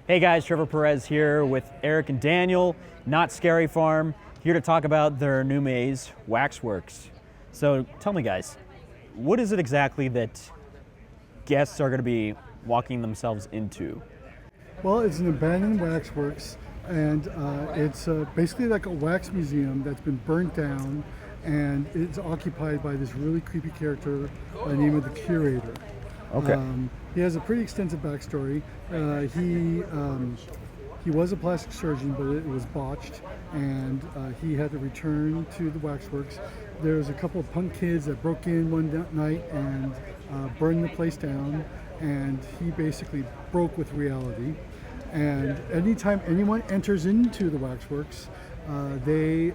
Hey guys, Trevor Perez here with Eric and Daniel, Knott Scary Farm, here to talk about their new maze, Waxworks. So tell me guys, what is it exactly that guests are going to be walking themselves into? Well, it's an abandoned waxworks, and it's basically like a wax museum that's been burnt down, and it's occupied by this really creepy character by the name of the Curator. Okay. He has a pretty extensive backstory. He was a plastic surgeon, but it was botched, and he had to return to the waxworks. There was a couple of punk kids that broke in one night and burned the place down, and he basically broke with reality. And anytime anyone enters into the waxworks, they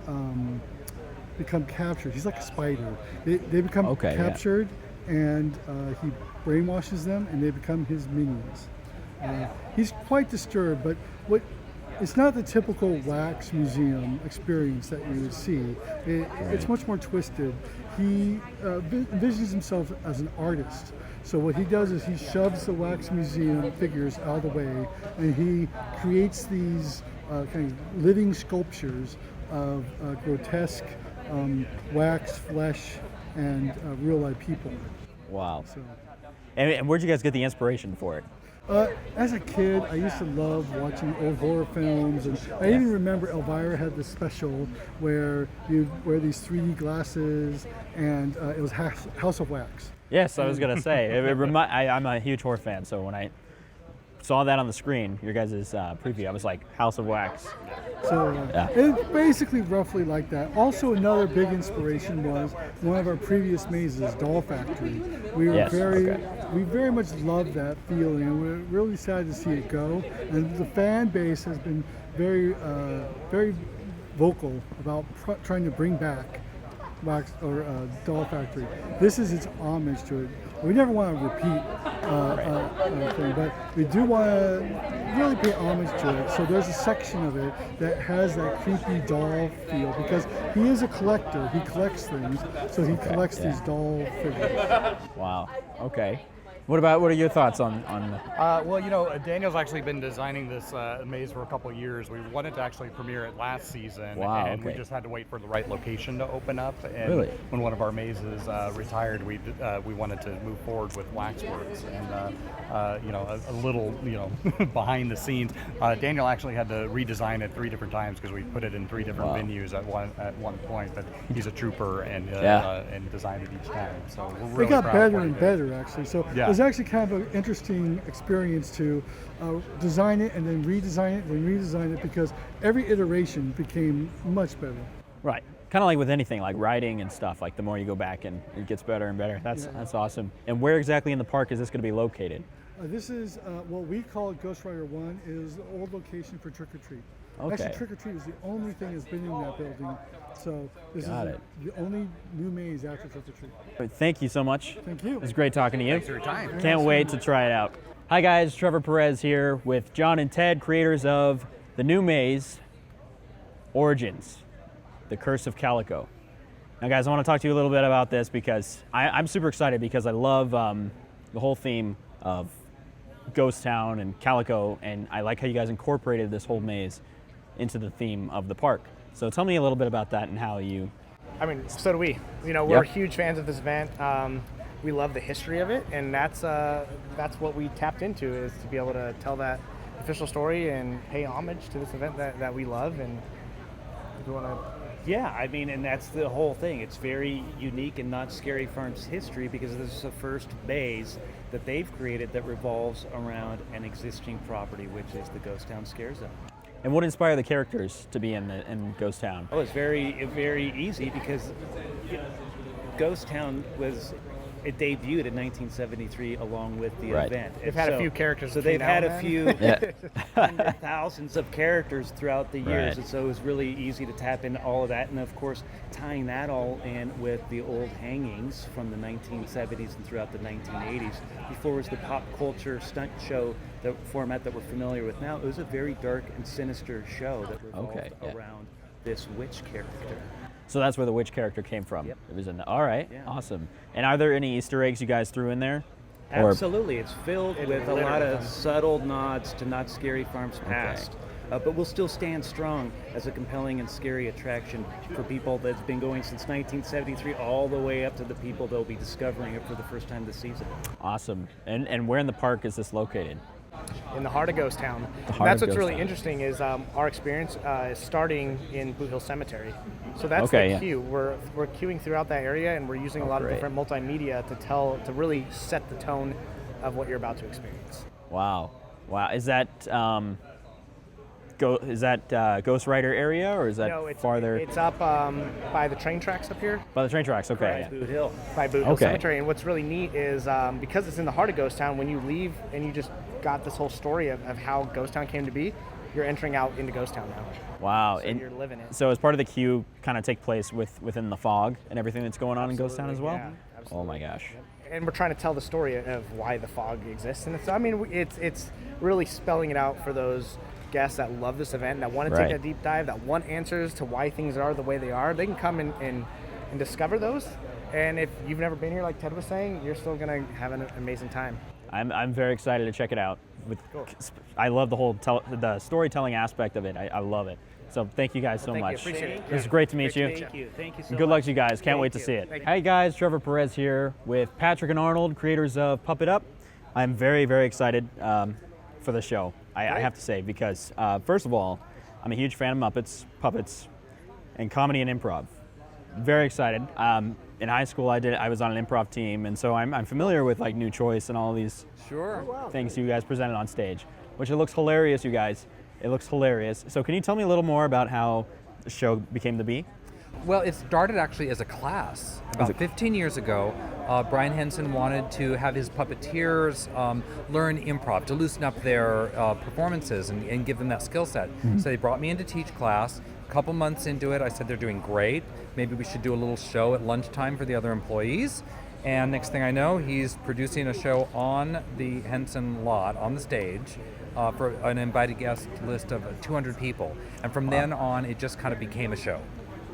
become captured. He's like a spider. They become captured, and he brainwashes them, and they become his minions. He's quite disturbed, but it's not the typical wax museum experience that you would see. It's much more twisted. He envisions himself as an artist. So what he does is he shoves the wax museum figures out of the way, and he creates these kind of living sculptures of grotesque wax, flesh, and real-life people. Wow. So, And where'd you guys get the inspiration for it? as a kid, I used to love watching old horror films, and I even remember Elvira had this special where you wear these 3D glasses, and it was House of Wax. Yes, I was going to say, I'm a huge horror fan, so when I saw that on the screen, your guys' preview, I was like, House of Wax. So it's basically roughly like that. Also, another big inspiration was one of our previous mazes, Doll Factory. We very much loved that feeling, and we're really sad to see it go. And the fan base has been very vocal about trying to bring back Wax or Doll Factory. This is its homage to it. We never want to repeat thing, but we do want to really pay homage to it. So there's a section of it that has that creepy doll feel, because he is a collector. He collects things, so he collects these doll figures. Wow. Okay. What are your thoughts on? Well, you know, Daniel's actually been designing this maze for a couple of years. We wanted to actually premiere it last season, and we just had to wait for the right location to open up. And when one of our mazes retired, we wanted to move forward with Waxworks. And you know, a little, you know, behind the scenes, Daniel actually had to redesign it 3 different times because we put it in 3 different venues at one point. But he's a trooper and designed it each time. So we're really it got proud better of and better, actually. So it was actually kind of an interesting experience to design it and then redesign it, because every iteration became much better. Right. Kind of like with anything, like writing and stuff. Like the more you go back, and it gets better and better. That's awesome. And where exactly in the park is this going to be located? This is what we call Ghost Rider 1. It is the old location for Trick or Treat. Okay. Actually, Trick or Treat is the only thing that's been in that building. So this is the only new maze after Trick or Treat. Thank you so much. Thank you. It was great talking to you. Thanks for your time. Can't wait to try it out. Hi guys, Trevor Perez here with John and Ted, creators of the new maze, Origins, The Curse of Calico. Now guys, I want to talk to you a little bit about this because I'm super excited, because I love the whole theme of Ghost Town and Calico, and I like how you guys incorporated this whole maze into the theme of the park. So tell me a little bit about that and how you... I mean, so do we. You know, we're huge fans of this event. We love the history of it, and that's what we tapped into, is to be able to tell that official story and pay homage to this event that we love. And we want to... Yeah, I mean, and that's the whole thing. It's very unique in Knott Scary Farm's history, because this is the first maze that they've created that revolves around an existing property, which is the Ghost Town Scare Zone. And what inspired the characters to be in Ghost Town? Oh, it's very easy, because Ghost Town it debuted in 1973 along with the event. They've had a few characters. So they've had a few thousands of characters throughout the years, and so it was really easy to tap into all of that. And of course, tying that all in with the old hangings from the 1970s and throughout the 1980s. Before it was the pop culture stunt show, the format that we're familiar with now. It was a very dark and sinister show that revolved around this witch character. So that's where the witch character came from. Yep. It was in the, all right, awesome. And are there any Easter eggs you guys threw in there? Absolutely. It's filled with a lot of them. subtle nods to Not Scary Farm's past. But we'll still stand strong as a compelling and scary attraction for people that's been going since 1973 all the way up to the people that'll be discovering it for the first time this season. Awesome. And where in the park is this located? In the heart of Ghost Town. That's what's really interesting is our experience is starting in Boot Hill Cemetery. So that's the queue. We're queuing throughout that area, and we're using a lot of different multimedia to really set the tone of what you're about to experience. Wow. Is that Ghost Rider area, or is that farther? It's up by the train tracks up here. By the train tracks, okay. Right. Boot Hill. By Boot Hill Cemetery. And what's really neat is because it's in the heart of Ghost Town, when you leave and you just got this whole story of how Ghost Town came to be, you're entering out into Ghost Town now. Wow. So and you're living it. So as part of the queue kind of take place within the fog and everything that's going on in Ghost Town as well? Yeah, absolutely. Oh my gosh. Yep. And we're trying to tell the story of why the fog exists. And it's really spelling it out for those guests that love this event, that want to take a deep dive, that want answers to why things are the way they are. They can come and discover those. And if you've never been here, like Ted was saying, you're still going to have an amazing time. I'm very excited to check it out. I love the whole the storytelling aspect of it. I love it. So thank you guys so much. Thank you. Appreciate it. It was great to meet you. Thank you. Thank you so much. Good luck to you guys. Can't wait to see it. Hey guys, Trevor Perez here with Patrick and Arnold, creators of Puppet Up. I'm very, very excited for the show. I have to say, because first of all, I'm a huge fan of Muppets, puppets, and comedy and improv. Very excited. In high school, I was on an improv team, and so I'm familiar with like New Choice and all these things you guys presented on stage, which it looks hilarious, you guys. It looks hilarious. So can you tell me a little more about how the show became to be? Well, it started actually as a class. About 15 years ago, Brian Henson wanted to have his puppeteers learn improv, to loosen up their performances and give them that skill set. So they brought me in to teach class. A couple months into it, I said, they're doing great. Maybe we should do a little show at lunchtime for the other employees. And next thing I know, he's producing a show on the Henson lot, on the stage, for an invited guest list of 200 people. And from then on, it just kind of became a show.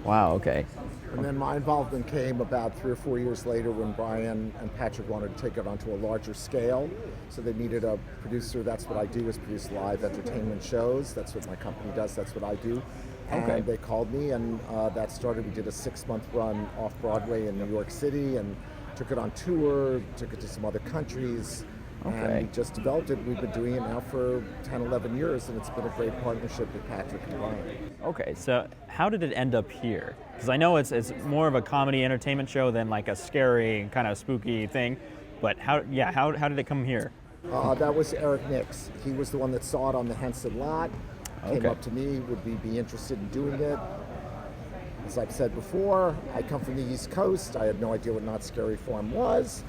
Wow, okay. And then my involvement came about 3 or 4 years later when Brian and Patrick wanted to take it onto a larger scale. So they needed a producer. That's what I do, is produce live entertainment shows. That's what my company does. That's what I do. And they called me, and that started. We did a 6-month run off Broadway in New York City and took it on tour, took it to some other countries. And we just developed it. We've been doing it now for 10, 11 years, and it's been a great partnership with Patrick and Brian. Okay, so how did it end up here? Because I know it's more of a comedy entertainment show than like a scary kind of spooky thing, but how did it come here? That was Eric Nix. He was the one that saw it on the Henson lot, came up to me, would we be interested in doing it? As I've said before, I come from the East Coast. I had no idea what Not Scary Farm was.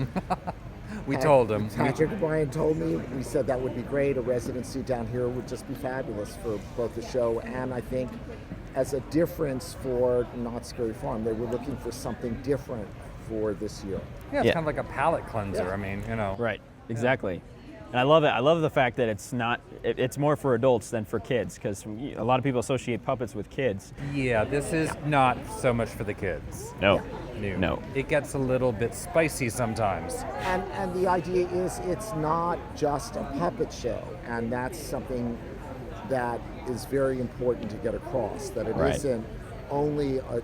We told him. Patrick and Brian told me. We said that would be great. A residency down here would just be fabulous for both the show and, I think, as a difference for Not Scary Farm. They were looking for something different for this year. Yeah, it's kind of like a palate cleanser. Yeah. I mean, you know. Right, exactly. And I love it. I love the fact that it's more for adults than for kids, because a lot of people associate puppets with kids. Yeah, this is not so much for the kids. No. No. It gets a little bit spicy sometimes. And the idea is it's not just a puppet show, and that's something that is very important to get across, that it isn't only a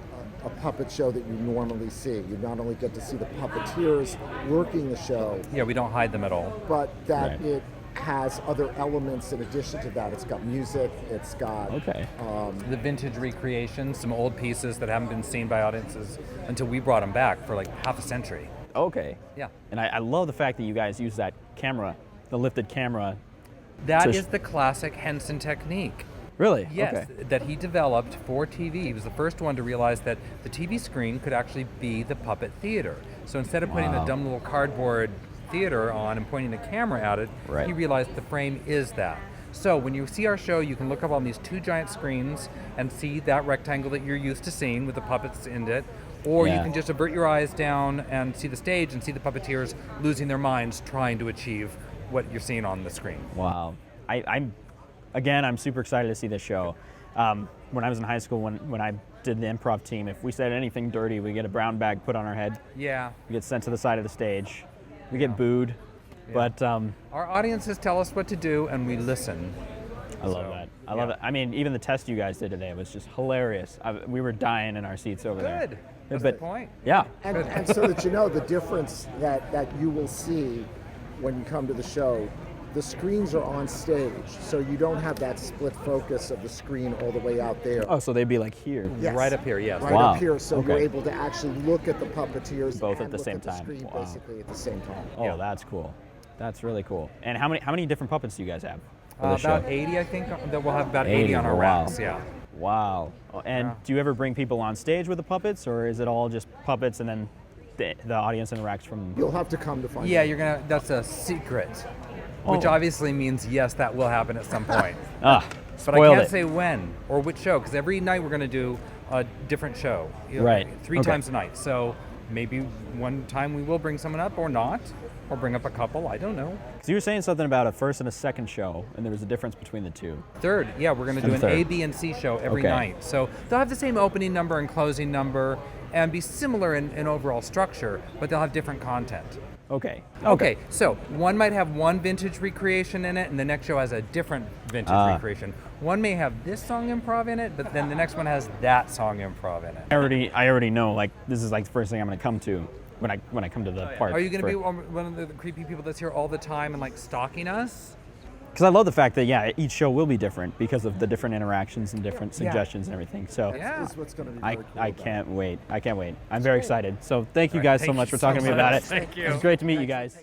puppet show that you normally see. You not only get to see the puppeteers working the show. Yeah, we don't hide them at all. But that it has other elements in addition to that. It's got music, it's got the vintage recreations, some old pieces that haven't been seen by audiences until we brought them back for like half a century. Okay. Yeah. And I love the fact that you guys use that camera, the lifted camera. That is the classic Henson technique. Really? Yes, that he developed for TV. He was the first one to realize that the TV screen could actually be the puppet theater. So instead of putting a dumb little cardboard theater on and pointing the camera at it, he realized the frame is that. So when you see our show, you can look up on these 2 giant screens and see that rectangle that you're used to seeing with the puppets in it. Or you can just avert your eyes down and see the stage and see the puppeteers losing their minds trying to achieve what you're seeing on the screen. Wow. I'm super excited to see this show. When I was in high school, when I did the improv team, if we said anything dirty, we get a brown bag put on our head. Yeah. We get sent to the side of the stage. We get booed. But our audiences tell us what to do, and we listen. I love that. I love it. I mean, even the test you guys did today was just hilarious. We were dying in our seats over there. Good. That's the point. Yeah. And so that you know the difference that you will see when you come to the show, the screens are on stage, so you don't have that split focus of the screen all the way out there. Oh, so they'd be like here. Yes. Right up here, yes. Right Wow. up here, so Okay. you're able to actually look at the puppeteers Both at and the look same at the time. screen Wow. basically at the same time. Oh, that's cool. That's really cool. And how many different puppets do you guys have for the show? About 80, I think. That we'll have about 80, 80 on our wow. racks. Yeah. Wow. And Yeah. do you ever bring people on stage with the puppets, or is it all just puppets and then the audience interacts from? You'll have to come to find Yeah, out. that's a secret, which obviously means yes, that will happen at some point. Ah, But I spoiled can't it. say when or which show, because every night we're going to do a different show. Right. 3 Okay. times a night. So maybe one time we will bring someone up or not, or bring up a couple. I don't know. So you were saying something about a first and a second show, and there was a difference between the two. Third, yeah, we're going to do And an third. A, B, and C show every Okay. night. So they'll have the same opening number and closing number and be similar in overall structure, but they'll have different content. Okay. Okay, so one might have one vintage recreation in it, and the next show has a different vintage recreation. One may have this song improv in it, but then the next one has that song improv in it. I already know. Like, this is like the first thing I'm going to come to when I come to the park. Are you going to be one of the creepy people that's here all the time and like stalking us? Because I love the fact that each show will be different because of the different interactions and different suggestions and everything. So Yeah. This is what's going to be I very cool I about it. can't wait. I can't wait. I'm very excited. So thank you guys so much for talking to me about it. Thank you. It's great to meet you guys.